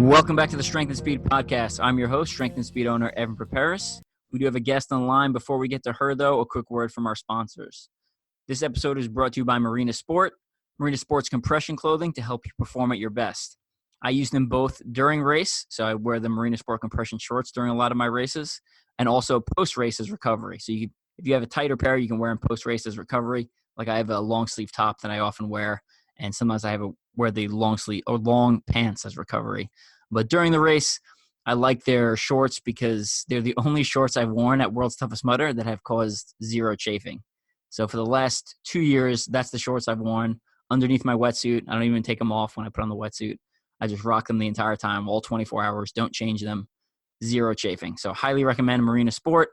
Welcome back to the Strength and Speed Podcast. I'm your host, Strength and Speed owner, Evan Preparis. We do have a guest on the line. Before we get to her, though, a quick word from our sponsors. This episode is brought to you by Marina Sport. Marina Sport's compression clothing to help you perform at your best. I use them both during race, so I wear the Marina Sport compression shorts during a lot of my races, and also post-race as recovery. So if you have a tighter pair, you can wear them post-race as recovery. Like I have a long sleeve top that I often wear, and sometimes I wear the long sleeve or long pants as recovery. But during the race, I like their shorts because they're the only shorts I've worn at World's Toughest Mudder that have caused zero chafing. So for the last 2 years, that's the shorts I've worn underneath my wetsuit. I don't even take them off when I put on the wetsuit. I just rock them the entire time, all 24 hours, don't change them, zero chafing. So highly recommend Marina Sport.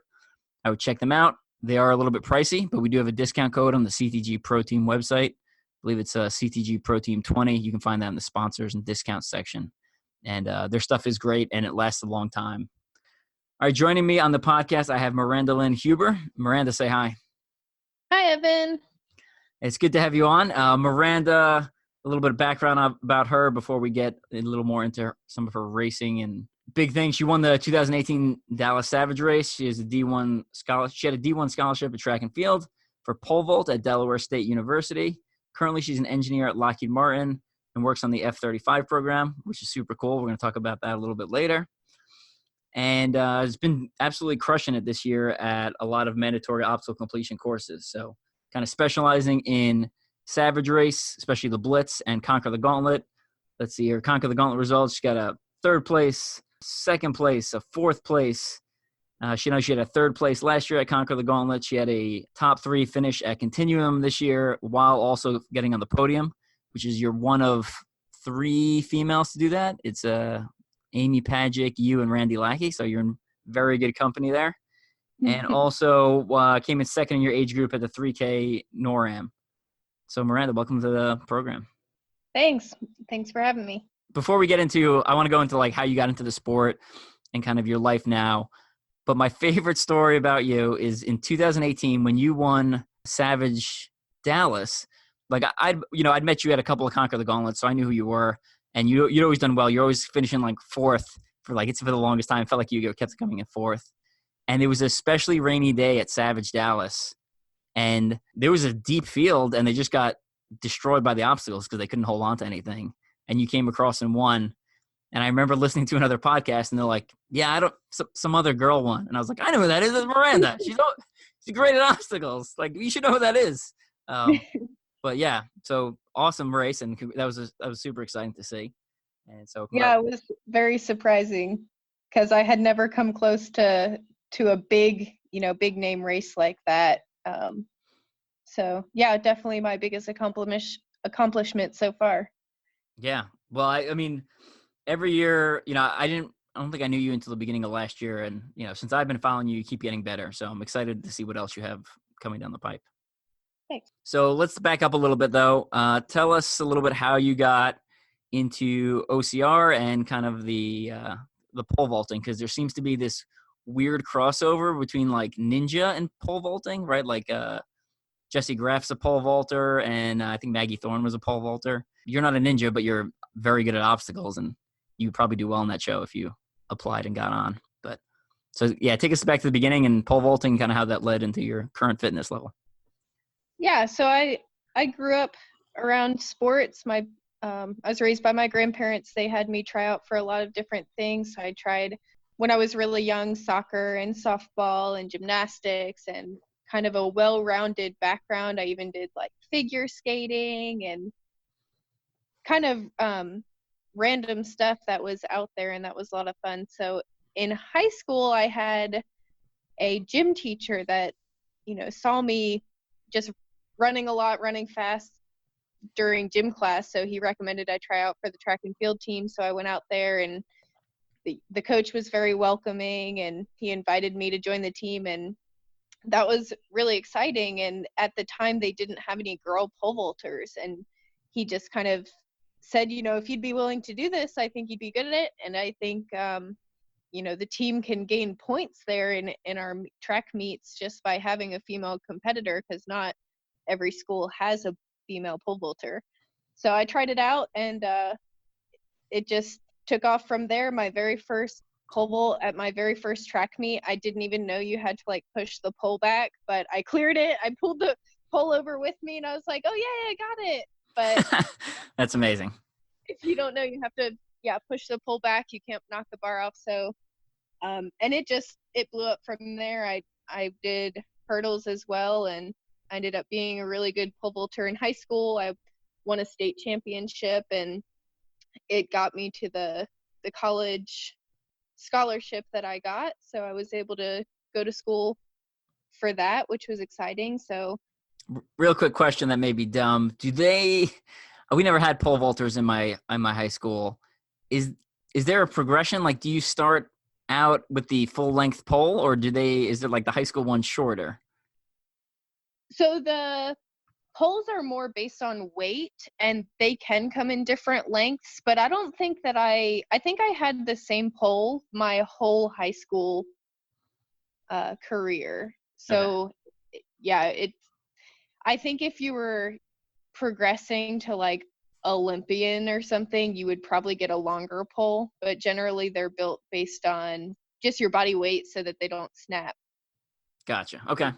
I would check them out. They are a little bit pricey, but we do have a discount code on the CTG Pro Team website. I believe it's CTG Pro Team 20. You can find that in the sponsors and discounts section. And their stuff is great, and it lasts a long time. All right, joining me on the podcast, I have Miranda Lynn Huber. Miranda, say hi. Hi, Evan. It's good to have you on. Miranda, a little bit of background about her before we get a little more into some of her racing and big things. She won the 2018 Dallas Savage race. She has a D1 scholarship. She had a D1 scholarship at track and field for pole vault at Delaware State University. Currently, she's an engineer at Lockheed Martin and works on the F-35 program, which is super cool. We're going to talk about that a little bit later. And has been absolutely crushing it this year at a lot of mandatory obstacle completion courses. So kind of specializing in Savage race, especially the Blitz and Conquer the Gauntlet. Let's see here. Conquer the Gauntlet results. She got a 3rd place, 2nd place, a 4th place. She had a 3rd place last year at Conquer the Gauntlet. She had a top 3 finish at Continuum this year while also getting on the podium, which is you're one of 3 females to do that. It's Amy Pagic, you, and Randy Lackey, so you're in very good company there. And also came in 2nd in your age group at the 3K NORAM. So Miranda, welcome to the program. Thanks for having me. Before we get into, I want to go into like how you got into the sport and kind of your life now. But my favorite story about you is in 2018 when you won Savage Dallas. Like I'd met you at a couple of Conquer the Gauntlet, so I knew who you were, and you'd always done well. You're always finishing like 4th for the longest time. It felt like you kept coming in 4th, and it was an especially rainy day at Savage Dallas, and there was a deep field, and they just got destroyed by the obstacles because they couldn't hold on to anything. And you came across and won. And I remember listening to another podcast, and they're like, "Yeah, some other girl won," and I was like, "I know who that is. It's Miranda. She's great at obstacles. Like you should know who that is." But yeah, so awesome race, and that was super exciting to see. And so yeah, it was very surprising because I had never come close to a big name race like that. So yeah, definitely my biggest accomplishment so far. Yeah, well, I mean, every year, I don't think I knew you until the beginning of last year, and since I've been following you, you keep getting better. So I'm excited to see what else you have coming down the pipe. Thanks. So let's back up a little bit, though. Tell us a little bit how you got into OCR and kind of the pole vaulting, because there seems to be this weird crossover between like ninja and pole vaulting, right? Like Jesse Graff's a pole vaulter, and I think Maggie Thorne was a pole vaulter. You're not a ninja, but you're very good at obstacles, and you probably do well in that show if you applied and got on. But so yeah, take us back to the beginning and pole vaulting, kind of how that led into your current fitness level. Yeah, so I grew up around sports. I was raised by my grandparents. They had me try out for a lot of different things. So I tried when I was really young, soccer and softball and gymnastics, and kind of a well-rounded background. I even did like figure skating and kind of random stuff that was out there, and that was a lot of fun. So in high school, I had a gym teacher that, saw me just running fast during gym class. So he recommended I try out for the track and field team. So I went out there and the coach was very welcoming, and he invited me to join the team, and that was really exciting. And at the time they didn't have any girl pole vaulters, and he just kind of said, if you'd be willing to do this, I think you'd be good at it. And I think the team can gain points there in our track meets just by having a female competitor, because not every school has a female pole vaulter. So I tried it out, and it just took off from there. My very first pole vault at my very first track meet, I didn't even know you had to push the pole back, but I cleared it. I pulled the pole over with me, and I was like, oh yeah, I got it. But that's amazing. If you don't know, you have to push the pole back. You can't knock the bar off. So and it blew up from there. I did hurdles as well, and I ended up being a really good pole vaulter in high school. I won a state championship, and it got me to the college scholarship that I got. So I was able to go to school for that, which was exciting. So real quick question that may be dumb. We never had pole vaulters in my high school. Is there a progression? Do you start out with the full length pole, or is it the high school one shorter? So the poles are more based on weight, and they can come in different lengths, but I don't think that I think I had the same pole my whole high school career. So okay. Yeah, I think if you were progressing to Olympian or something, you would probably get a longer pole, but generally they're built based on just your body weight so that they don't snap. Gotcha. Okay.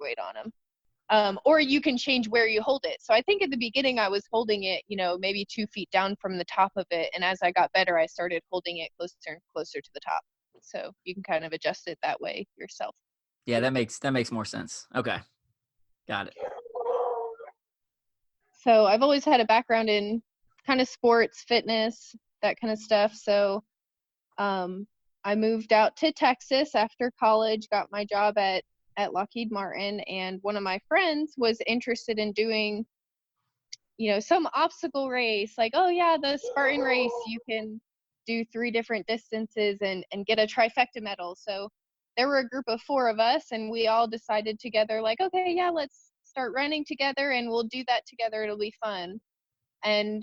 Weight on them. Or you can change where you hold it. So I think at the beginning I was holding it, maybe 2 feet down from the top of it. And as I got better, I started holding it closer and closer to the top. So you can kind of adjust it that way yourself. Yeah, that makes more sense. Okay. Got it. So I've always had a background in kind of sports, fitness, that kind of stuff. So I moved out to Texas after college, got my job at Lockheed Martin, and one of my friends was interested in doing, some obstacle race, oh yeah, the Spartan race, you can do 3 different distances and get a trifecta medal. So there were a group of 4 of us, and we all decided together, okay, yeah, let's start running together and we'll do that together. It'll be fun. And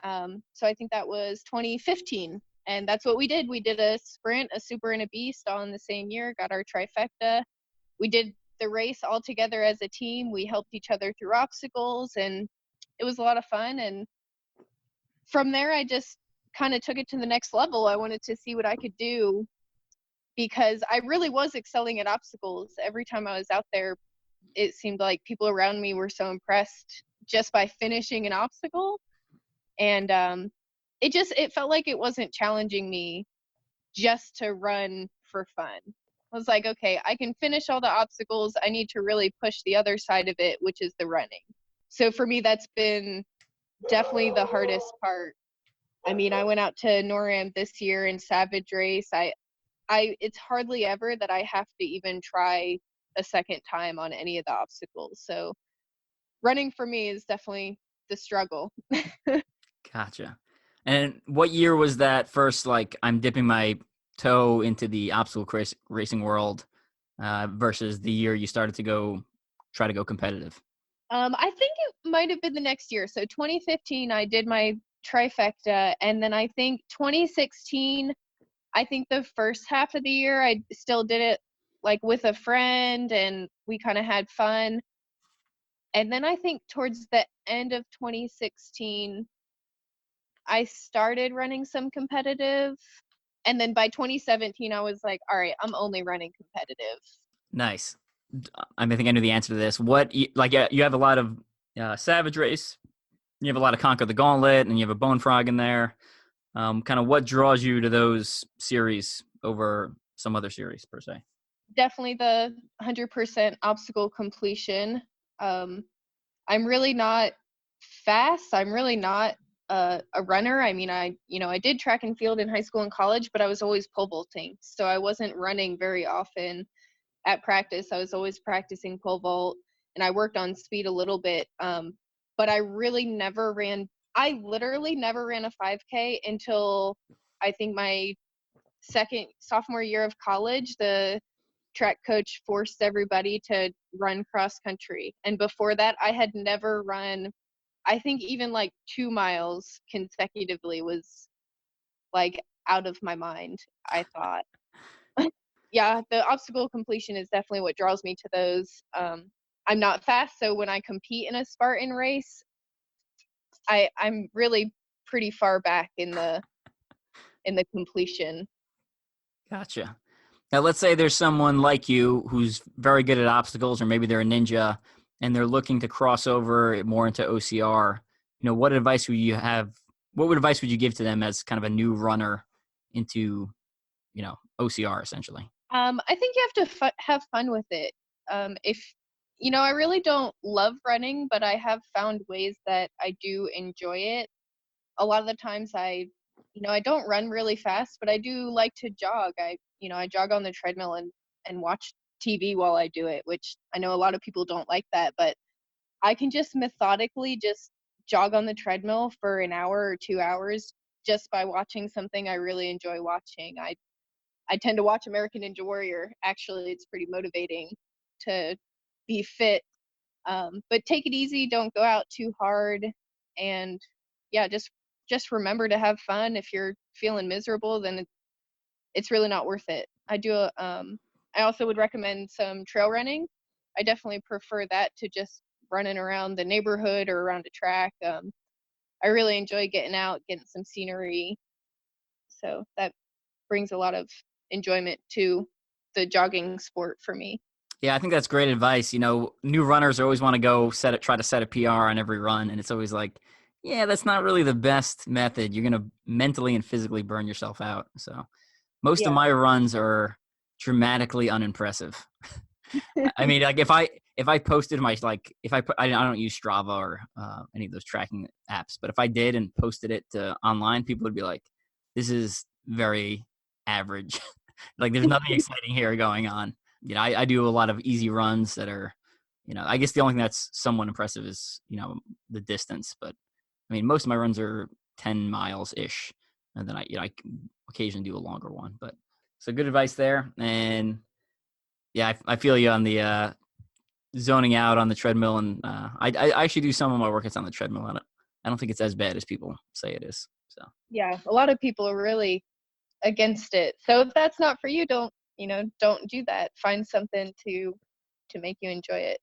so I think that was 2015. And that's what we did. We did a sprint, a super, and a beast all in the same year, got our trifecta. We did the race all together as a team. We helped each other through obstacles, and it was a lot of fun. And from there, I just kind of took it to the next level. I wanted to see what I could do, because I really was excelling at obstacles. Every time I was out there, it seemed like people around me were so impressed just by finishing an obstacle. And it felt like it wasn't challenging me just to run for fun. I was like, okay, I can finish all the obstacles. I need to really push the other side of it, which is the running. So for me, that's been definitely the hardest part. I mean, I went out to NORAM this year in Savage Race. It's hardly ever that I have to even try a second time on any of the obstacles. So running for me is definitely the struggle. Gotcha. And what year was that first, I'm dipping my toe into the obstacle racing world versus the year you started to try to go competitive? I think it might have been the next year. So 2015, I did my trifecta. And then I think 2016, I think the first half of the year, I still did it with a friend, and we kind of had fun. And then I think towards the end of 2016, I started running some competitive. And then by 2017, I was like, all right, I'm only running competitive. Nice. I think I knew the answer to this. You have a lot of Savage Race, you have a lot of Conquer the Gauntlet, and you have a BoneFrog in there. Kind of what draws you to those series over some other series per se? Definitely the 100% obstacle completion. I'm really not fast. I'm really not a runner. I mean, I did track and field in high school and college, but I was always pole vaulting. So I wasn't running very often at practice. I was always practicing pole vault, and I worked on speed a little bit. But I literally never ran a 5K until I think my sophomore year of college, the track coach forced everybody to run cross country. And before that, I had never run, I think even like 2 miles consecutively was like out of my mind, I thought. Yeah, the obstacle completion is definitely what draws me to those. I'm not fast, so when I compete in a Spartan race, I'm really pretty far back in the completion. Gotcha. Now, let's say there's someone like you who's very good at obstacles, or maybe they're a ninja, and they're looking to cross over more into OCR. What advice would you have? What advice would you give to them as kind of a new runner into, OCR essentially? I think you have to have fun with it. If I really don't love running, but I have found ways that I do enjoy it. A lot of the times I don't run really fast, but I do like to jog. I jog on the treadmill and watch TV while I do it, which I know a lot of people don't like that, but I can just methodically just jog on the treadmill for an hour or 2 hours just by watching something I really enjoy watching. I tend to watch American Ninja Warrior. Actually, it's pretty motivating to be fit. But take it easy. Don't go out too hard. And yeah, just remember to have fun. If you're feeling miserable, then it's really not worth it. I also would recommend some trail running. I definitely prefer that to just running around the neighborhood or around a track. I really enjoy getting out, getting some scenery. So that brings a lot of enjoyment to the jogging sport for me. Yeah, I think that's great advice. New runners always want to try to set a PR on every run. And it's always like, yeah, that's not really the best method. You're going to mentally and physically burn yourself out. So most of my runs are dramatically unimpressive. I mean, like if I posted my, I don't use Strava or any of those tracking apps, but if I did and posted it to online, people would be like, this is very average. Like there's nothing exciting here going on. I do a lot of easy runs that are, I guess the only thing that's somewhat impressive is, the distance, but I mean, most of my runs are 10 miles ish. And then I occasionally do a longer one, but so good advice there. And yeah, I feel you on the zoning out on the treadmill, and I actually do some of my workouts on the treadmill. I don't think it's as bad as people say it is. So yeah, a lot of people are really against it. So if that's not for you, don't do that. Find something to make you enjoy it.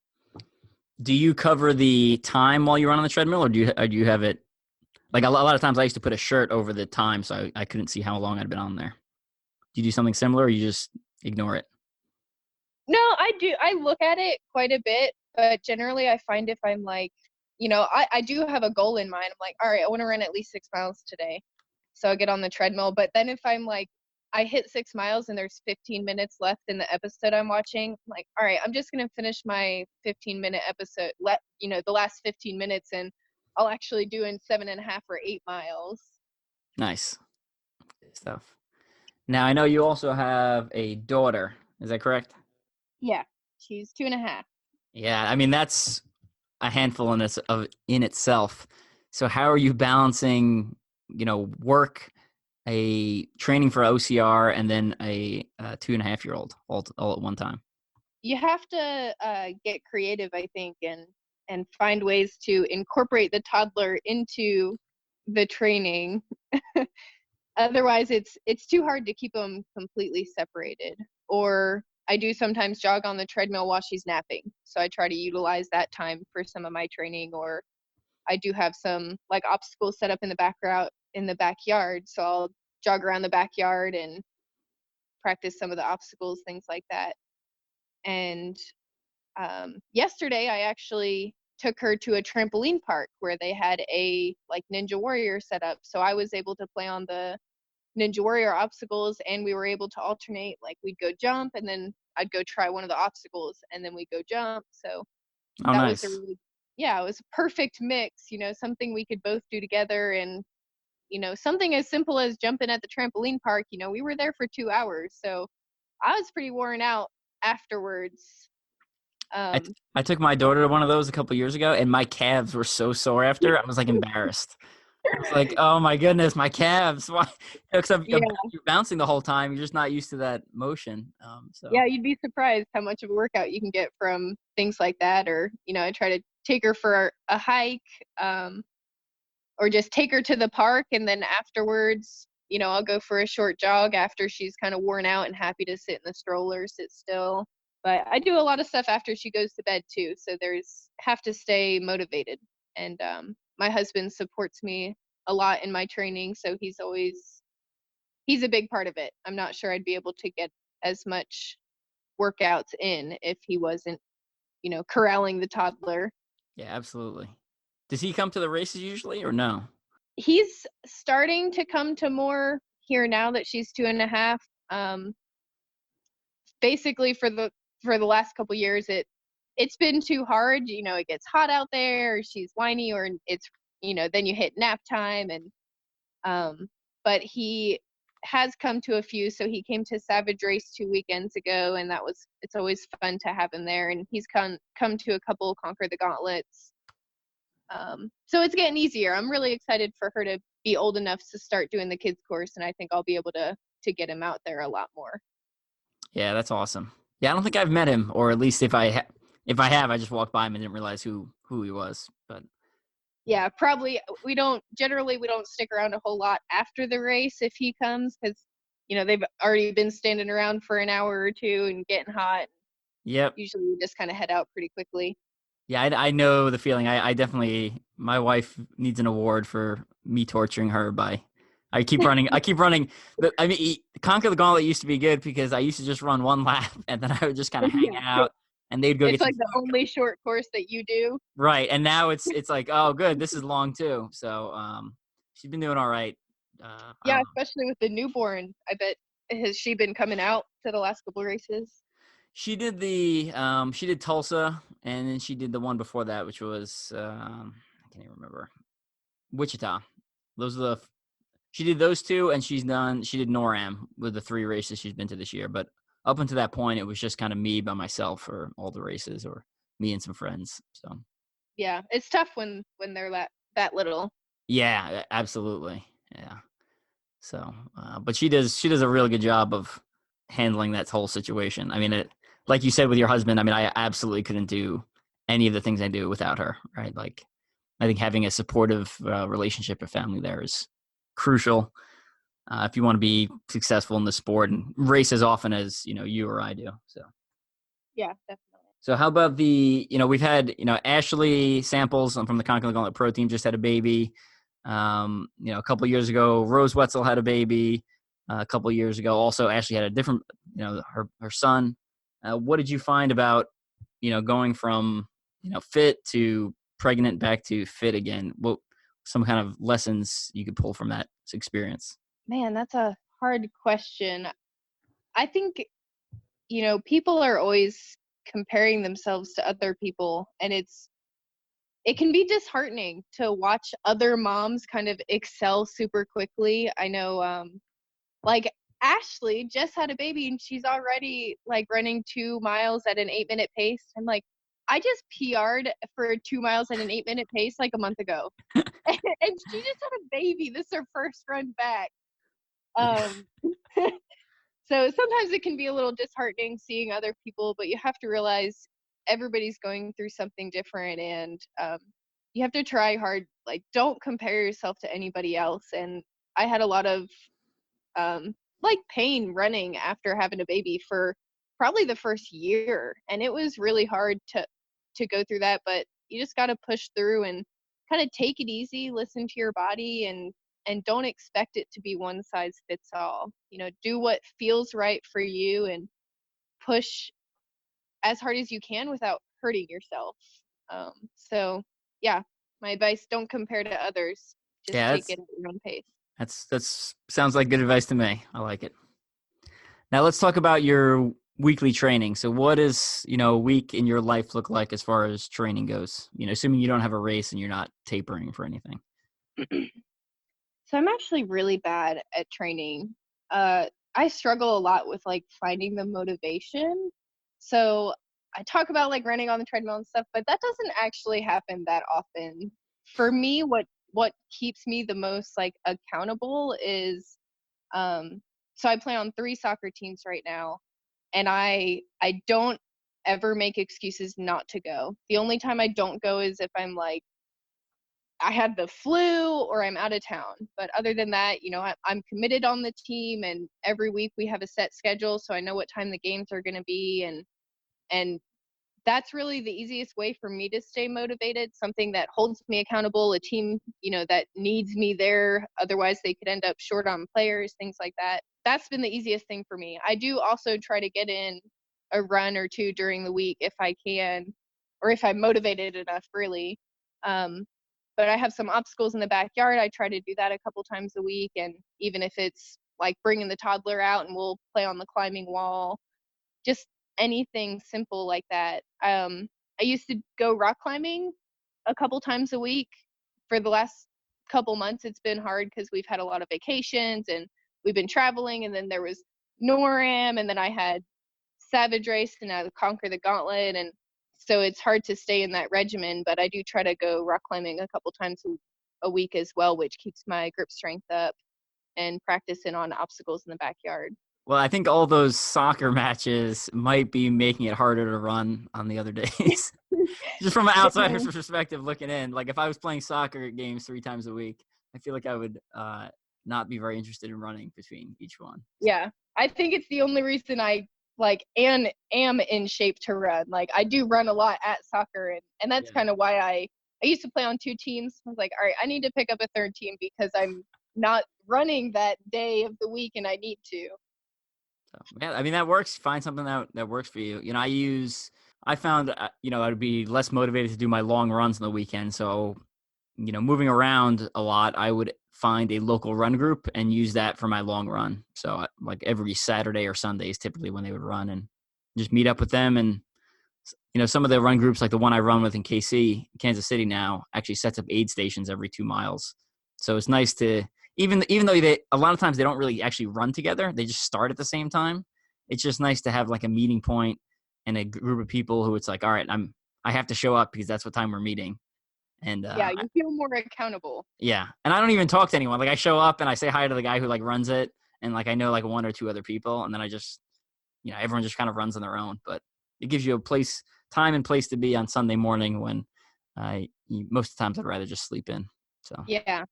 do you cover the time while you run on the treadmill, or do you have it? Like a lot of times, I used to put a shirt over the time, so I couldn't see how long I'd been on there. Do you do something similar, or you just ignore it? No, I do. I look at it quite a bit, but generally I find if I'm like, I do have a goal in mind. I'm like, all right, I want to run at least 6 miles today. So I get on the treadmill. But then if I'm like, I hit 6 miles and there's 15 minutes left in the episode I'm watching, I'm like, all right, I'm just going to finish my 15-minute episode, the last 15 minutes, and I'll actually do in 7.5 or 8 miles. Nice. Good stuff. Now, I know you also have a daughter. Is that correct? Yeah, she's 2.5. Yeah, I mean, that's a handful in itself. So how are you balancing, work, a training for OCR, and then a 2.5-year-old all at one time? You have to get creative, I think, and find ways to incorporate the toddler into the training. Otherwise, it's too hard to keep them completely separated. Or I do sometimes jog on the treadmill while she's napping, so I try to utilize that time for some of my training. Or I do have some like obstacles set up in the backyard, so I'll jog around the backyard and practice some of the obstacles, things like that. And yesterday I actually took her to a trampoline park where they had a like Ninja Warrior set up, so I was able to play on the Ninja Warrior obstacles, and we were able to alternate. Like we'd go jump, and then I'd go try one of the obstacles, and then we'd go jump. So Oh, that was nice. it was a perfect mix, something we could both do together. And something as simple as jumping at the trampoline park, we were there for 2 hours, so I was pretty worn out afterwards. I took my daughter to one of those a couple years ago, and my calves were so sore after. I was like embarrassed. I was like, oh my goodness, my calves. Why? Except Yeah. you're bouncing the whole time. You're just not used to that motion. Yeah, you'd be surprised how much of a workout you can get from things like that. Or, I try to take her for a hike, or just take her to the park, and then afterwards, I'll go for a short jog after she's kind of worn out and happy to sit in the stroller, sit still. But I do a lot of stuff after she goes to bed too, so have to stay motivated. And my husband supports me a lot in my training, so he's a big part of it. I'm not sure I'd be able to get as much workouts in if he wasn't, corralling the toddler. yeah, absolutely. Does he come to the races usually or no? He's starting to come to more here now that she's 2.5. Basically for the last couple years, it's been too hard. It gets hot out there, or she's whiny, or it's, then you hit nap time. And but he has come to a few. So he came to Savage Race 2 weekends ago, and it's always fun to have him there. And he's come to a couple Conquer the Gauntlets. So it's getting easier. I'm really excited for her to be old enough to start doing the kids course, and I think I'll be able to get him out there a lot more. Yeah, that's awesome. Yeah, I don't think I've met him, or at least if I have, I just walked by him and didn't realize who he was. But yeah, probably we don't stick around a whole lot after the race if he comes, because they've already been standing around for an hour or two and getting hot. yep. Usually we just kind of head out pretty quickly. Yeah, I know the feeling. I definitely, my wife needs an award for me torturing her by, I keep running. Conquer the Gauntlet used to be good because I used to just run one lap and then I would just kind of hang out and they'd go It's get like the only short course that you do. right. And now it's like, oh, good, this is long too. So she's been doing all right. Yeah, especially with the newborn. I bet, has she been coming out to the last couple races? She did she did Tulsa, and then she did the one before that, which was I can't even remember, Wichita. Those are she did those two, and she did NORAM with the 3 races she's been to this year. But up until that point, it was just kind of me by myself for all the races, or me and some friends. So yeah, it's tough when they're that little. yeah, absolutely, yeah. So, but she does a really good job of handling that whole situation. I mean, like you said with your husband, I mean, I absolutely couldn't do any of the things I do without her, right? Like, I think having a supportive relationship or family there is crucial if you want to be successful in the sport and race as often as you or I do. So Yeah, definitely. So how about we've had Ashley Samples from the Conquer the Gauntlet Pro Team just had a baby. A couple of years ago, Rose Wetzel had a baby. A couple of years ago, also Ashley had a different, her son. What did you find about, going from, fit to pregnant back to fit again? What some kind of lessons you could pull from that experience? Man, that's a hard question. I think, people are always comparing themselves to other people, and it can be disheartening to watch other moms kind of excel super quickly. I know, like Ashley just had a baby and she's already like running 2 miles at an 8-minute pace. I'm like, I just PR'd for 2 miles at an 8-minute pace like a month ago. And she just had a baby. This is her first run back. Um, so sometimes it can be a little disheartening seeing other people, but you have to realize everybody's going through something different, and you have to try hard. Like, don't compare yourself to anybody else. And I had a lot of pain running after having a baby for probably the first year, and it was really hard to go through that. But you just got to push through and kind of take it easy, listen to your body, and don't expect it to be one size fits all. Do what feels right for you and push as hard as you can without hurting yourself. So yeah, my advice: don't compare to others. Just Yeah, take it at your own pace. that's sounds like good advice to me. I like it. Now let's talk about your weekly training. So what does, a week in your life look like as far as training goes? Assuming you don't have a race and you're not tapering for anything. So I'm actually really bad at training. I struggle a lot with finding the motivation. So I talk about running on the treadmill and stuff, but that doesn't actually happen that often. For me, what what keeps me the most like accountable is, so I play on 3 soccer teams right now, and I don't ever make excuses not to go. The only time I don't go is if I'm like, I had the flu or I'm out of town. But other than that, I'm committed on the team, and every week we have a set schedule, so I know what time the games are going to be, and that's really the easiest way for me to stay motivated, something that holds me accountable, a team, that needs me there. Otherwise they could end up short on players, things like that. That's been the easiest thing for me. I do also try to get in a run or 2 during the week if I can, or if I'm motivated enough, really. But I have some obstacles in the backyard. I try to do that a couple times a week. And even if it's like bringing the toddler out and we'll play on the climbing wall, just anything simple like that. I used to go rock climbing a couple times a week. For the last couple months, it's been hard because we've had a lot of vacations and we've been traveling. And then there was NORAM, and then I had Savage Race, and I Conquer the Gauntlet. And so it's hard to stay in that regimen, but I do try to go rock climbing a couple times a week as well, which keeps my grip strength up and practicing on obstacles in the backyard. Well, I think all those soccer matches might be making it harder to run on the other days. Just from an outsider's perspective looking in, like if I was playing soccer games 3 times a week, I feel like I would not be very interested in running between each one. Yeah, I think it's the only reason I like am in shape to run. Like I do run a lot at soccer, and that's kind of why I used to play on 2 teams. I was like, all right, I need to pick up a 3rd team because I'm not running that day of the week and I need to. So, yeah, I mean, that works. Find something that works for you. I found, I would be less motivated to do my long runs on the weekend. So, moving around a lot, I would find a local run group and use that for my long run. So like every Saturday or Sunday is typically when they would run, and just meet up with them. And, some of the run groups, like the one I run with in KC, Kansas City now, actually sets up aid stations every 2 miles. So it's nice to, even though a lot of times they don't really actually run together, they just start at the same time. It's just nice to have like a meeting point and a group of people who it's like, all right, I have to show up because that's what time we're meeting. And yeah, you feel more accountable. Yeah, and I don't even talk to anyone. Like I show up and I say hi to the guy who like runs it, and like I know like 1 or 2 other people, and then I just, everyone just kind of runs on their own. But it gives you time and place to be on Sunday morning when most of the times I'd rather just sleep in. So yeah,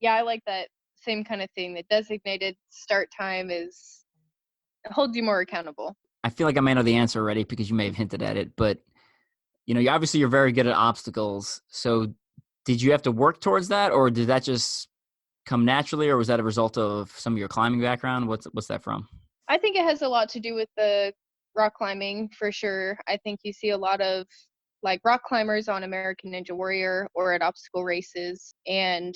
I like that same kind of thing. The designated start time holds you more accountable. I feel like I may know the answer already because you may have hinted at it, but obviously you're very good at obstacles. So did you have to work towards that, or did that just come naturally, or was that a result of some of your climbing background? What's that from? I think it has a lot to do with the rock climbing for sure. I think you see a lot of like rock climbers on American Ninja Warrior or at obstacle races. And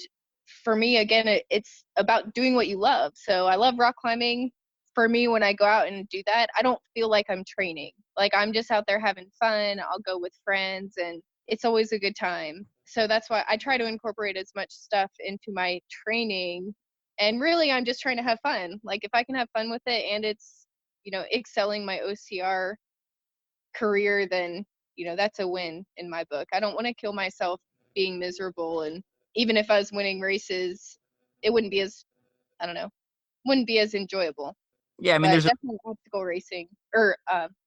for me, again, it's about doing what you love. So I love rock climbing. For me, when I go out and do that, I don't feel like I'm training. Like I'm just out there having fun. I'll go with friends, and it's always a good time. So that's why I try to incorporate as much stuff into my training. And really, I'm just trying to have fun. Like if I can have fun with it and it's, excelling my OCR career, then, that's a win in my book. I don't want to kill myself being miserable. And even if I was winning races, it wouldn't be as, I don't know, wouldn't be as enjoyable. Yeah, I mean, but definitely obstacle racing or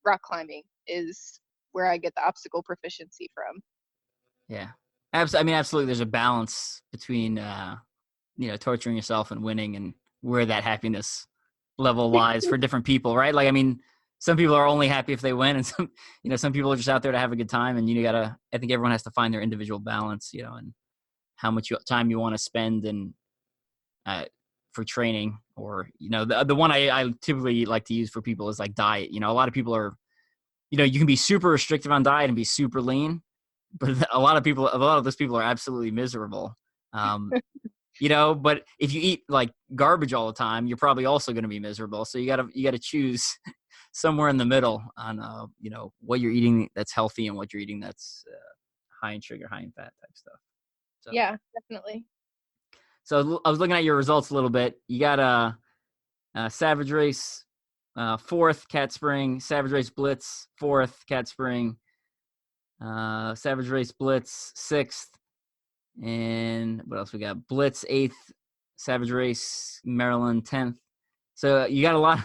rock climbing is where I get the obstacle proficiency from. Yeah, absolutely. There's a balance between, torturing yourself and winning, and where that happiness level lies for different people, right? Like, I mean, some people are only happy if they win, and some people are just out there to have a good time. And I think everyone has to find their individual balance, and how much time you want to spend and for training, or the one I typically like to use for people is like diet. A lot of people are, you can be super restrictive on diet and be super lean, but a lot of those people are absolutely miserable. But if you eat like garbage all the time, you're probably also going to be miserable. So you gotta choose somewhere in the middle on what you're eating that's healthy and what you're eating that's high in sugar, high in fat type stuff. So, yeah, definitely. So I was looking at your results a little bit. You got a Savage Race 4th, Cat Spring, Savage Race Blitz 4th, Cat Spring, Savage Race Blitz 6th, And what else we got? Blitz 8th, Savage Race, Maryland 10th. So you got a lot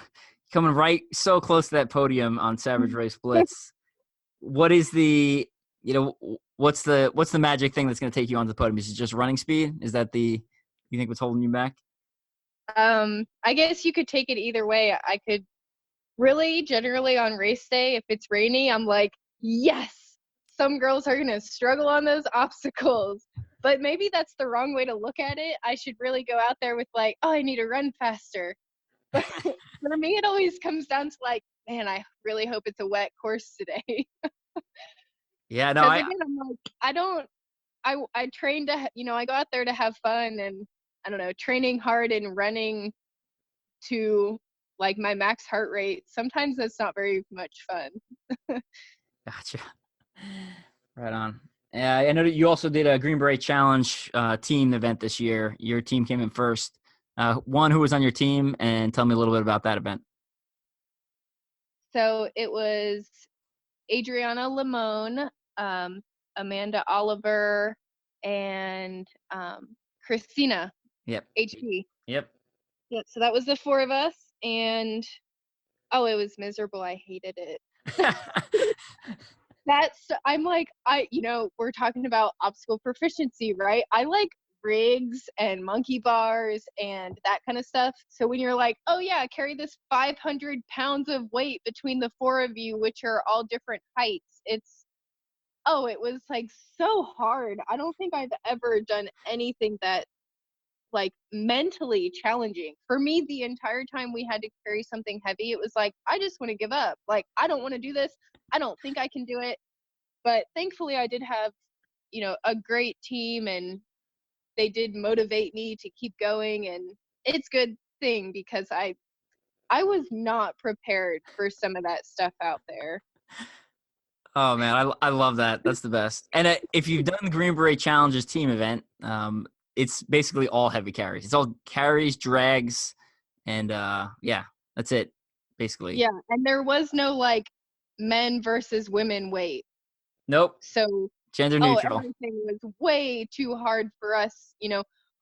coming right so close to that podium on Savage Race Blitz. What is the, what's the magic thing that's going to take you onto the podium? Is it just running speed? Is that you think what's holding you back? I guess you could take it either way. I could really generally on race day, if it's rainy, I'm like, yes, some girls are going to struggle on those obstacles. But maybe that's the wrong way to look at it. I should really go out there with like, oh, I need to run faster. But for me, it always comes down to like, man, I really hope it's a wet course today. Yeah, no, Because again, I'm like, I train to, I go out there to have fun, and I don't know, training hard and running to like my max heart rate. Sometimes that's not very much fun. Gotcha. Right on. I know that you also did a Green Beret Challenge team event this year. Your team came in first. One, who was on your team, and tell me a little bit about that event. So it was Adriana Limon, Amanda Oliver, and Christina. Yep. HP. Yep. Yep. So that was the four of us, and it was miserable. I hated it. I'm like, we're talking about obstacle proficiency, right? I like rigs and monkey bars and that kind of stuff. So when you're like, oh yeah, carry this 500 pounds of weight between the four of you, which are all different heights, it was like so hard. I don't think I've ever done anything that like mentally challenging. For me, the entire time we had to carry something heavy, it was like, I just want to give up. Like, I don't want to do this. I don't think I can do it. But thankfully I did have, a great team, and they did motivate me to keep going. And it's a good thing because I was not prepared for some of that stuff out there. Oh man, I love that. That's the best. And if you've done the Green Beret Challenges team event, it's basically all heavy carries. It's all carries, drags, and that's it, basically. Yeah, and there was no like men versus women weight. Nope. So gender neutral. Everything was way too hard for us.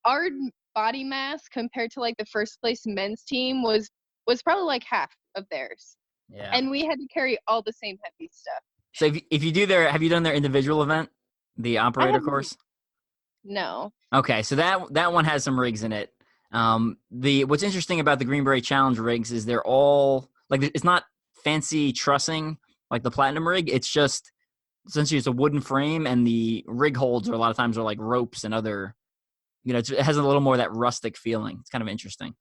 Our body mass compared to like the first place men's team was probably like half of theirs. Yeah. And we had to carry all the same heavy stuff. So if you do have you done their individual event, the operator course? No. Okay, so that one has some rigs in it. What's interesting about the Green Beret Challenge rigs is they're all like, it's not fancy trussing like the Platinum rig. It's just essentially it's a wooden frame, and the rig holds are a lot of times are like ropes and other, it has a little more of that rustic feeling. It's kind of interesting.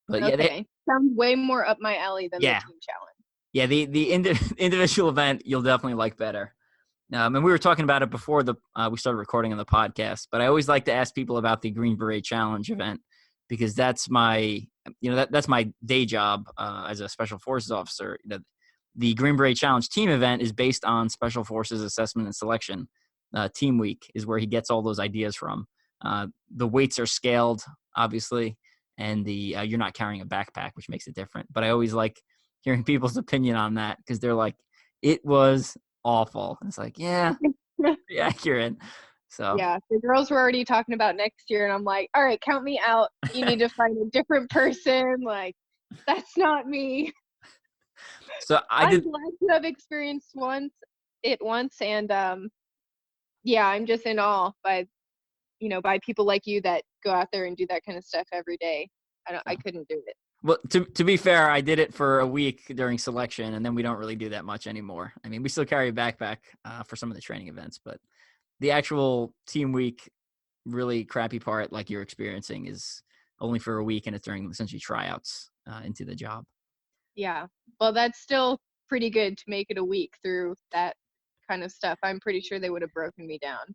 But okay. Sounds way more up my alley than the team challenge. Yeah, the individual event you'll definitely like better. And we were talking about it before we started recording on the podcast, but I always like to ask people about the Green Beret Challenge event because that's my, that's my day job as a Special Forces officer. The Green Beret Challenge team event is based on Special Forces assessment and selection. Team week is where he gets all those ideas from. The weights are scaled, obviously, and you're not carrying a backpack, which makes it different. But I always like hearing people's opinion on that because they're like, it was awful. It's like, yeah, pretty accurate. So yeah, the girls were already talking about next year, and I'm like, all right, count me out. You need to find a different person. Like, that's not me. So I'm glad to have experienced it once, and I'm just in awe by people like you that go out there and do that kind of stuff every day. I couldn't do it. Well, to be fair, I did it for a week during selection, and then we don't really do that much anymore. I mean, we still carry a backpack for some of the training events, but the actual team week, really crappy part, like you're experiencing, is only for a week, and it's during essentially tryouts into the job. Yeah, well, that's still pretty good to make it a week through that kind of stuff. I'm pretty sure they would have broken me down.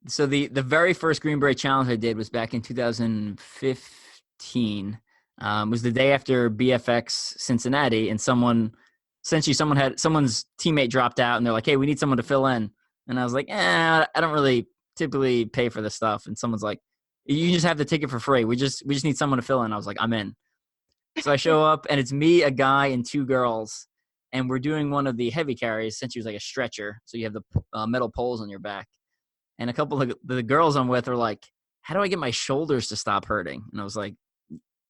So the very first Green Beret Challenge I did was back in 2015. Was the day after BFX Cincinnati, and someone's teammate dropped out, and they're like, "Hey, we need someone to fill in." And I was like, I don't really typically pay for this stuff. And someone's like, "You just have the ticket for free. We just need someone to fill in." I was like, "I'm in." So I show up, and it's me, a guy, and two girls, and we're doing one of the heavy carries. Essentially, it was like a stretcher, so you have the metal poles on your back. And a couple of the girls I'm with are like, how do I get my shoulders to stop hurting? And I was like,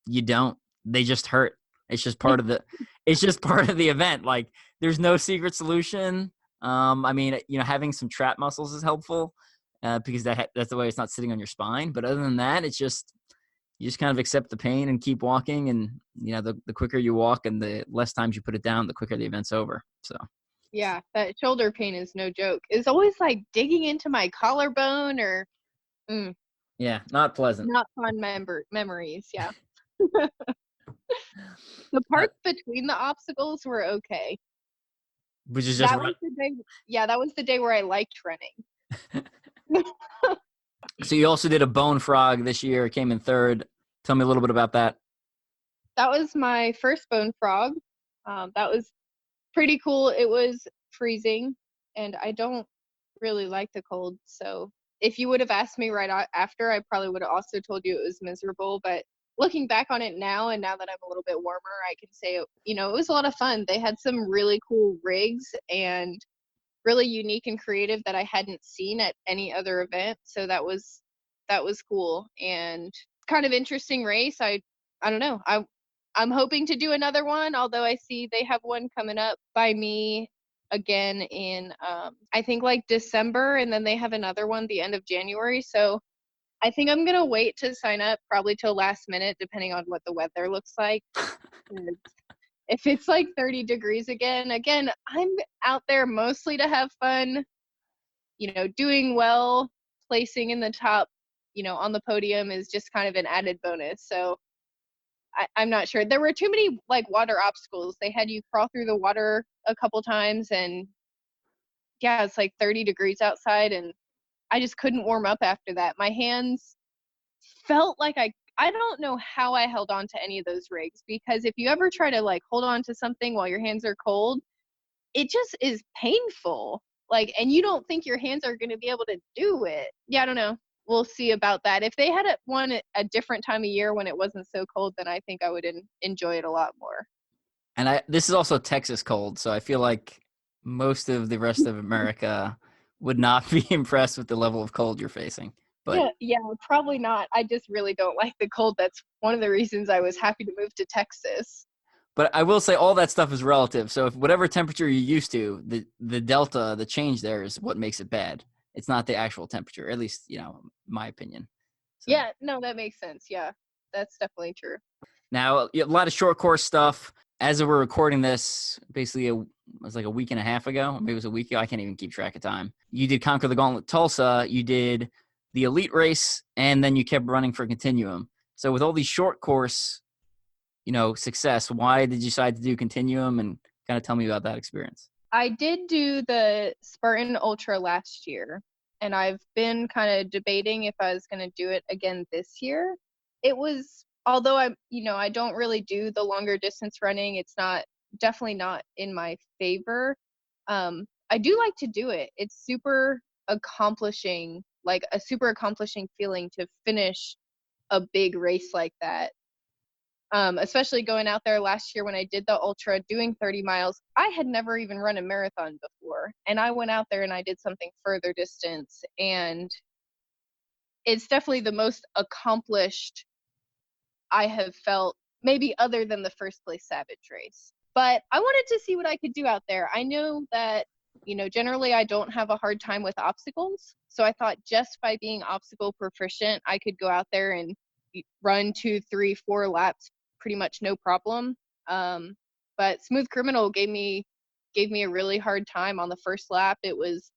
you don't. They just hurt. It's just part of the event. Like, there's no secret solution. I mean, having some trap muscles is helpful because that's the way it's not sitting on your spine. But other than that, it's just you just kind of accept the pain and keep walking. And the quicker you walk and the less times you put it down, the quicker the event's over. So. Yeah, that shoulder pain is no joke. It's always like digging into my collarbone or Yeah, not pleasant. not fun memories. Yeah. The parts between the obstacles were okay. Which is just that was the day. Yeah, that was the day where I liked running. So you also did a BoneFrog this year, came in third. Tell me a little bit about that. That was my first BoneFrog. That was pretty cool. It was freezing, and I don't really like the cold. So if you would have asked me right after, I probably would have also told you it was miserable. But looking back on it now, and now that I'm a little bit warmer, I can say, it was a lot of fun. They had some really cool rigs and really unique and creative that I hadn't seen at any other event. So that was cool and kind of interesting race. I don't know. I'm hoping to do another one, although I see they have one coming up by me again in I think like December, and then they have another one the end of January. So I think I'm gonna wait to sign up probably till last minute, depending on what the weather looks like. If it's like 30 degrees again, I'm out there mostly to have fun, doing well, placing in the top, on the podium is just kind of an added bonus. So I'm not sure. There were too many like water obstacles. They had you crawl through the water a couple times, and yeah, it's like 30 degrees outside, and I just couldn't warm up after that. My hands felt like I don't know how I held on to any of those rigs, because if you ever try to like hold on to something while your hands are cold, it just is painful. Like, and you don't think your hands are going to be able to do it. Yeah, I don't know. We'll see about that. If they had one at a different time of year when it wasn't so cold, then I think I would enjoy it a lot more. And this is also Texas cold, so I feel like most of the rest of America would not be impressed with the level of cold you're facing. But Yeah, probably not. I just really don't like the cold. That's one of the reasons I was happy to move to Texas. But I will say all that stuff is relative. So if whatever temperature you're used to, the delta, the change there is what makes it bad. It's not the actual temperature, at least, my opinion. So. Yeah, no, that makes sense. Yeah, that's definitely true. Now, a lot of short course stuff. As we're recording this, basically it was like a week and a half ago. Maybe it was a week ago. I can't even keep track of time. You did Conquer the Gauntlet Tulsa. You did the Elite Race, and then you kept running for Continuum. So with all these short course, success, why did you decide to do Continuum, and kind of tell me about that experience? I did do the Spartan Ultra last year, and I've been kind of debating if I was going to do it again this year. It was, although I don't really do the longer distance running, it's definitely not in my favor. I do like to do it. It's super accomplishing, like a super accomplishing feeling to finish a big race like that. Especially going out there last year when I did the ultra, doing 30 miles. I had never even run a marathon before, and I went out there and I did something further distance, and it's definitely the most accomplished I have felt, maybe other than the first place Savage race. But I wanted to see what I could do out there. I know that, generally I don't have a hard time with obstacles, so I thought just by being obstacle proficient, I could go out there and run 2, 3, 4 laps pretty much no problem. But Smooth Criminal gave me a really hard time on the first lap. It was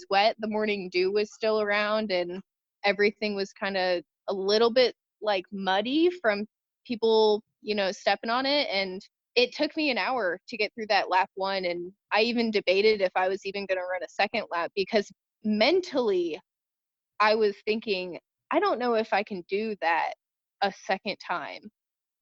wet. The morning dew was still around, and everything was kind of a little bit like muddy from people, stepping on it. And it took me an hour to get through that lap 1. And I even debated if I was even going to run a second lap, because mentally I was thinking, I don't know if I can do that a second time,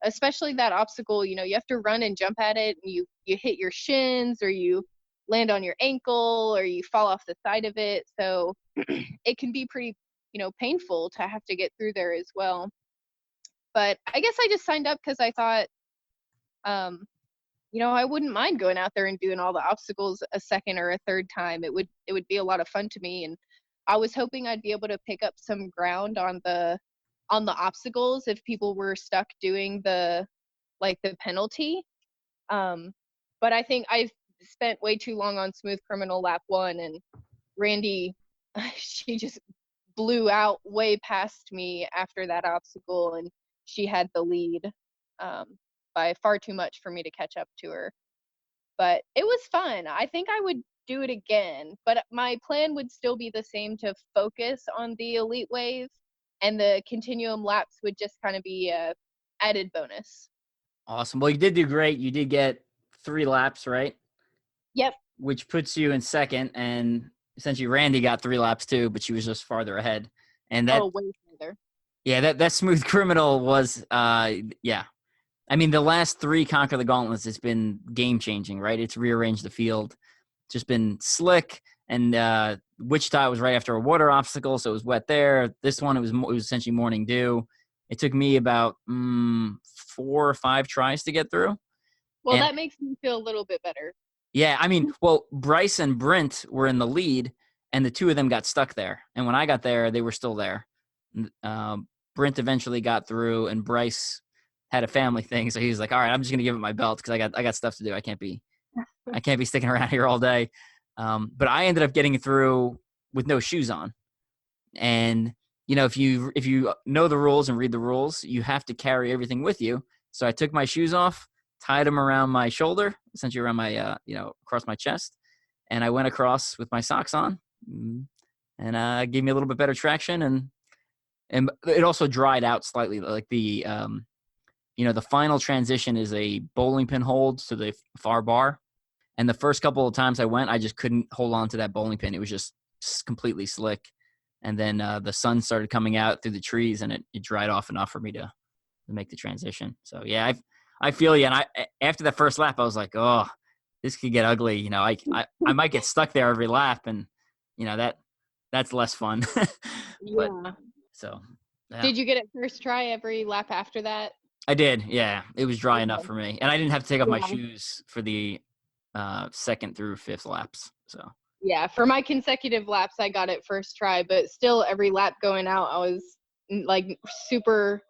especially that obstacle. You have to run and jump at it, and you hit your shins, or you land on your ankle, or you fall off the side of it. So it can be pretty, painful to have to get through there as well. But I guess I just signed up because I thought, I wouldn't mind going out there and doing all the obstacles a second or a third time. It would be a lot of fun to me. And I was hoping I'd be able to pick up some ground on the obstacles if people were stuck doing the penalty. But I think I've spent way too long on Smooth Criminal lap 1, and Randy, she just blew out way past me after that obstacle, and she had the lead by far too much for me to catch up to her. But it was fun. I think I would do it again, but my plan would still be the same, to focus on the elite wave, and the continuum laps would just kind of be a added bonus. Awesome. Well, you did do great. You did get 3 laps, right? Yep. Which puts you in second, and essentially Randy got 3 laps too, but she was just farther ahead. And that, way further. yeah, that Smooth Criminal was, yeah. I mean, the last 3 Conquer the Gauntlets, it's been game changing, right? It's rearranged the field, just been slick. And Wichita was right after a water obstacle, so it was wet there. This one, it was essentially morning dew. It took me about 4 or 5 tries to get through. Well, And that makes me feel a little bit better. yeah, I mean, well, Bryce and Brent were in the lead, and the 2 of them got stuck there. And when I got there, they were still there. Brent eventually got through, and Bryce had a family thing, so he was like, "All right, I'm just gonna give it my belt because I got stuff to do. I can't be sticking around here all day." But I ended up getting through with no shoes on, and if you know the rules and read the rules, you have to carry everything with you. So I took my shoes off, tied them around my shoulder, essentially around my, across my chest. And I went across with my socks on, and gave me a little bit better traction. And it also dried out slightly. Like the final transition is a bowling pin hold to the far bar. And the first couple of times I went, I just couldn't hold on to that bowling pin. It was just completely slick. And then the sun started coming out through the trees, and it dried off enough for me to make the transition. So yeah, I feel you. And after that first lap, I was like, oh, this could get ugly. I might get stuck there every lap, and that's less fun. But, Yeah. so yeah. Did you get it first try every lap after that? I did. Yeah, it was dry enough for me, and I didn't have to take off my Yeah. shoes for the 2nd through 5th laps. So Yeah, for my consecutive laps, I got it first try, but still every lap going out, I was like super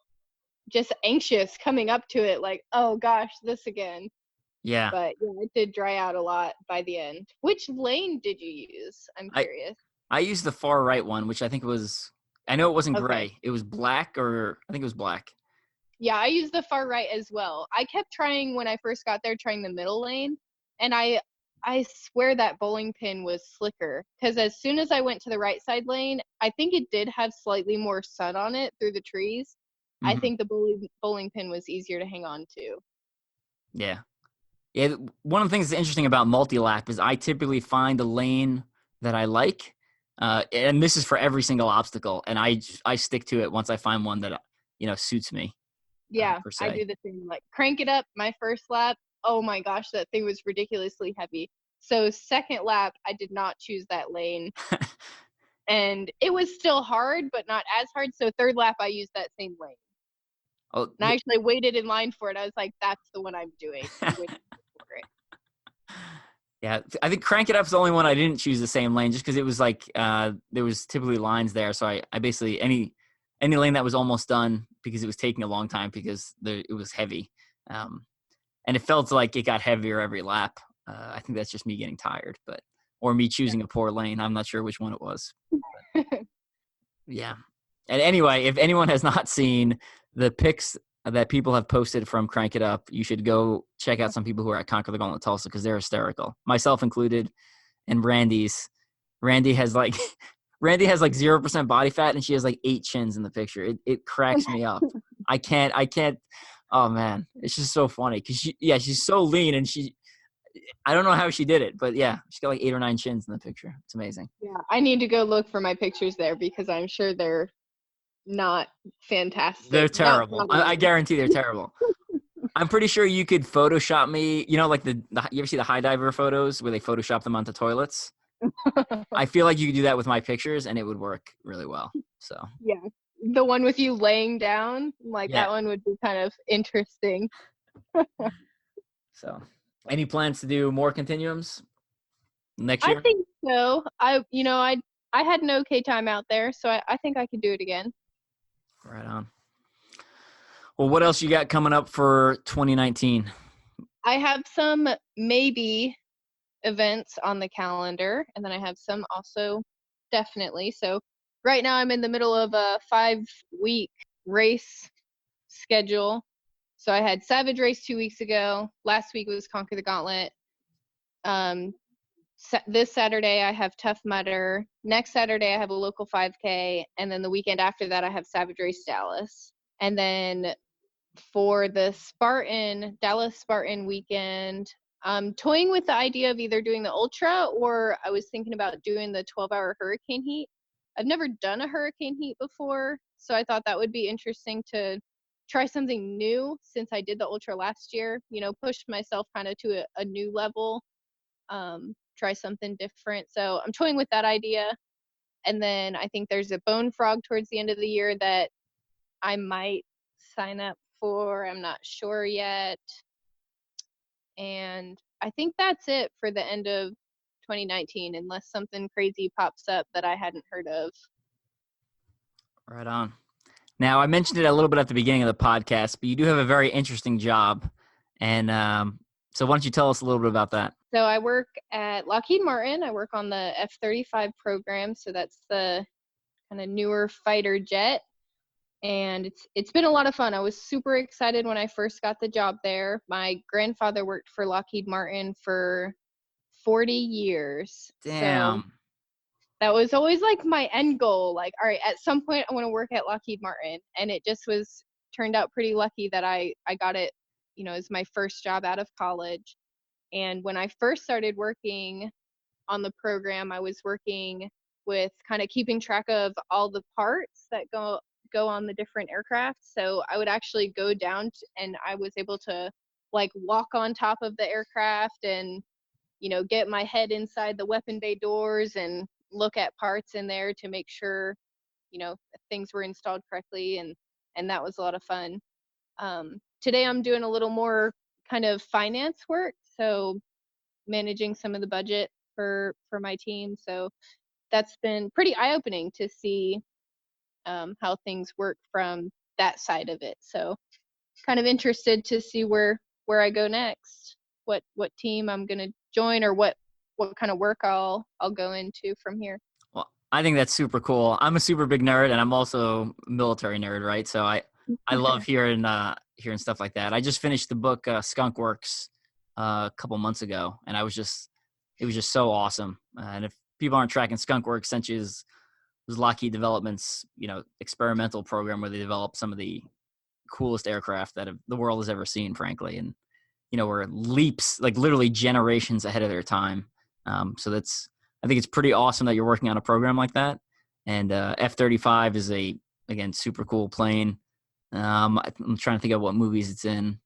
just anxious coming up to it, like, oh gosh, this again. yeah, But yeah, it did dry out a lot by the end. Which lane did you use? I'm curious. I used the far right one, which I think I know it wasn't Okay. gray. It was black, or I think it was black. Yeah, I used the far right as well. I kept trying when I first got there, trying the middle lane, and I swear that bowling pin was slicker, because as soon as I went to the right side lane, I think it did have slightly more sun on it through the trees. I think the bowling pin was easier to hang on to. Yeah. Yeah, one of the things that's interesting about multi-lap is I typically find a lane that I like, and this is for every single obstacle, and I stick to it once I find one that suits me. Yeah, per se. I do the same. Like, crank it up. My first lap, oh my gosh, that thing was ridiculously heavy. So second lap, I did not choose that lane, and it was still hard, but not as hard. So third lap, I used that same lane. Oh, And I actually waited in line for it. I was like, that's the one I'm doing. I'm waiting for it. Yeah, I think Crank It Up is the only one I didn't choose the same lane, just because it was like there was typically lines there. So I basically any lane that was almost done, because it was taking a long time because it was heavy. And it felt like it got heavier every lap. I think that's just me getting tired, or me choosing a poor lane. I'm not sure which one it was. Yeah. And anyway, if anyone has not seen the pics that people have posted from Crank It Up, you should go check out some people who are at Conquer the Gauntlet Tulsa, because they're hysterical, myself included. And Randy has like 0% body fat, and she has like 8 chins in the picture. It cracks me up. I can't. Oh man, it's just so funny because she's so lean, and I don't know how she did it, but yeah, she's got like 8 or 9 chins in the picture. It's amazing. Yeah, I need to go look for my pictures there, because I'm sure they're not fantastic. They're terrible. I guarantee they're terrible. I'm pretty sure you could Photoshop me. Like you ever see the high diver photos where they Photoshop them onto toilets? I feel like you could do that with my pictures, and it would work really well. So yeah, the one with you laying down, that one would be kind of interesting. So, any plans to do more continuums next year? I think so. I I had an okay time out there, so I think I could do it again. Right on. Well, what else you got coming up for 2019? I have some maybe events on the calendar, and then I have some also definitely. So right now I'm in the middle of a 5-week race schedule. So I had Savage Race 2 weeks ago. Last week was Conquer the Gauntlet. This Saturday I have Tough Mudder. Next Saturday I have a local 5K, and then the weekend after that I have Savage Race Dallas. And then for the Dallas Spartan weekend, I'm toying with the idea of either doing the ultra, or I was thinking about doing the 12-hour hurricane heat. I've never done a hurricane heat before, so I thought that would be interesting to try something new since I did the ultra last year, pushed myself kind of to a new level, try something different. So I'm toying with that idea. And then I think there's a BoneFrog towards the end of the year that I might sign up for. I'm not sure yet. And I think that's it for the end of 2019, unless something crazy pops up that I hadn't heard of. Right on. Now, I mentioned it a little bit at the beginning of the podcast, but you do have a very interesting job. And so why don't you tell us a little bit about that? So I work at Lockheed Martin. I work on the F-35 program. So that's the kind of newer fighter jet. And it's been a lot of fun. I was super excited when I first got the job there. My grandfather worked for Lockheed Martin for 40 years. Damn. So that was always like my end goal. Like, all right, at some point I want to work at Lockheed Martin. And it just turned out pretty lucky that I got it, as my first job out of college. And when I first started working on the program, I was working with kind of keeping track of all the parts that go on the different aircraft. So I would actually go down and I was able to like walk on top of the aircraft and, get my head inside the weapon bay doors and look at parts in there to make sure, things were installed correctly. And that was a lot of fun. Today I'm doing a little more kind of finance work. So managing some of the budget for my team. So that's been pretty eye-opening to see how things work from that side of it. So kind of interested to see where I go next, what team I'm going to join, or what kind of work I'll go into from here. Well, I think that's super cool. I'm a super big nerd, and I'm also a military nerd, right? So I love hearing stuff like that. I just finished the book Skunk Works a couple months ago, and it was just so awesome. And if people aren't tracking, Skunk Works essentially is Lockheed Development's experimental program where they develop some of the coolest aircraft that the world has ever seen, frankly, and were leaps, like literally generations ahead of their time. So I think it's pretty awesome that you're working on a program like that. And F-35 is again super cool plane. I'm trying to think of what movies it's in.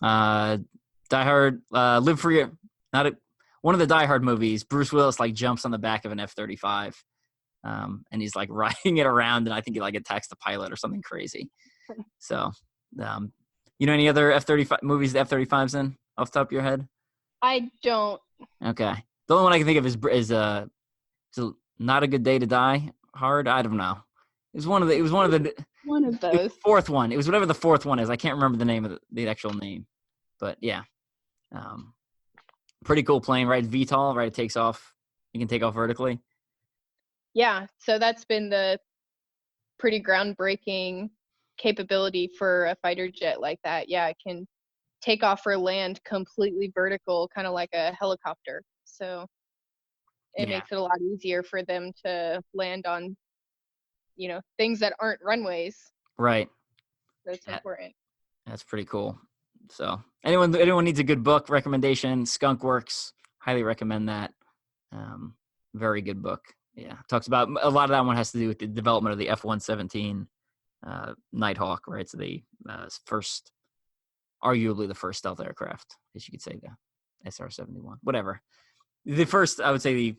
Die Hard, Live Free. One of the Die Hard movies. Bruce Willis like jumps on the back of an F-35, and he's like riding it around, and I think he like attacks the pilot or something crazy. So, any other F-35 movies the F-35's in off the top of your head? I don't. Okay, the only one I can think of is Not a Good Day to Die Hard. I don't know. It was one of those. Fourth one. It was whatever the fourth one is. I can't remember the name of the actual name, but yeah, pretty cool plane, right? VTOL, right? It takes off. You can take off vertically. Yeah, so that's been the pretty groundbreaking capability for a fighter jet like that. Yeah, it can take off or land completely vertical, kind of like a helicopter. So it makes it a lot easier for them to land on, things that aren't runways. Right. That's important. That's pretty cool. So anyone needs a good book recommendation, Skunk Works, highly recommend that. Very good book. Yeah. Talks about a lot of that one has to do with the development of the F-117 Nighthawk, right? So the arguably the first stealth aircraft, as you could say, the SR-71, whatever. The first, I would say, the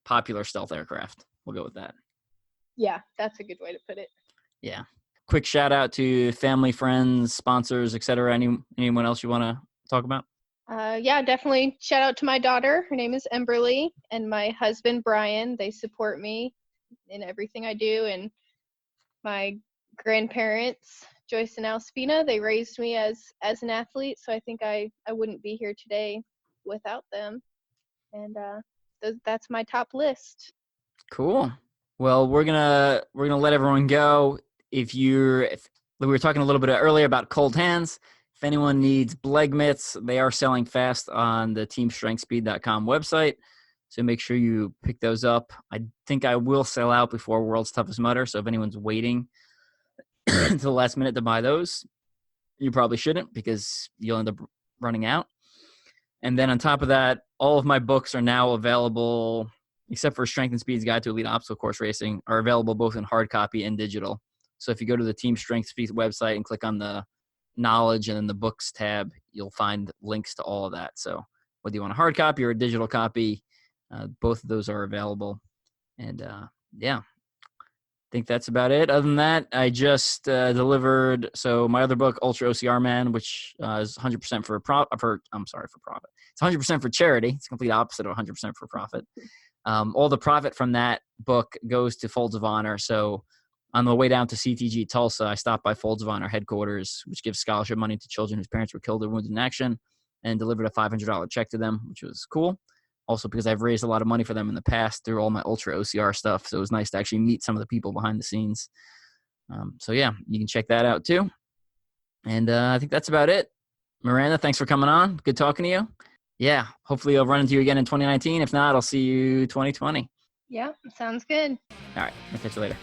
popular stealth aircraft. We'll go with that. Yeah, that's a good way to put it. Yeah. Quick shout out to family, friends, sponsors, etc. Anyone else you want to talk about? Yeah, definitely. Shout out to my daughter. Her name is Emberly, and my husband, Brian. They support me in everything I do. And my grandparents, Joyce and Alspina, they raised me as an athlete, so I think I wouldn't be here today without them. And that's my top list. Cool. Well, we're gonna let everyone go. If we were talking a little bit earlier about cold hands. If anyone needs Bleg mitts, they are selling fast on the teamstrengthspeed.com website. So make sure you pick those up. I think I will sell out before World's Toughest Mudder. So if anyone's waiting until the last minute to buy those, you probably shouldn't, because you'll end up running out. And then on top of that, all of my books are now available, except for Strength and Speed's Guide to Elite Obstacle Course Racing, are available both in hard copy and digital. So if you go to the Team Strength Speed website and click on the knowledge and then the books tab, you'll find links to all of that. So whether you want a hard copy or a digital copy, both of those are available. And I think that's about it. Other than that, I just delivered my other book, Ultra OCR Man, which is 100% for profit. It's 100% for charity. It's the complete opposite of 100% for profit. All the profit from that book goes to Folds of Honor. So on the way down to CTG Tulsa, I stopped by Folds of Honor headquarters, which gives scholarship money to children whose parents were killed or wounded in action, and delivered a $500 check to them, which was cool. Also because I've raised a lot of money for them in the past through all my Ultra OCR stuff. So it was nice to actually meet some of the people behind the scenes. You can check that out too. And I think that's about it. Miranda, thanks for coming on. Good talking to you. Yeah, hopefully I'll run into you again in 2019. If not, I'll see you 2020. Yeah, sounds good. All right, I'll catch you later.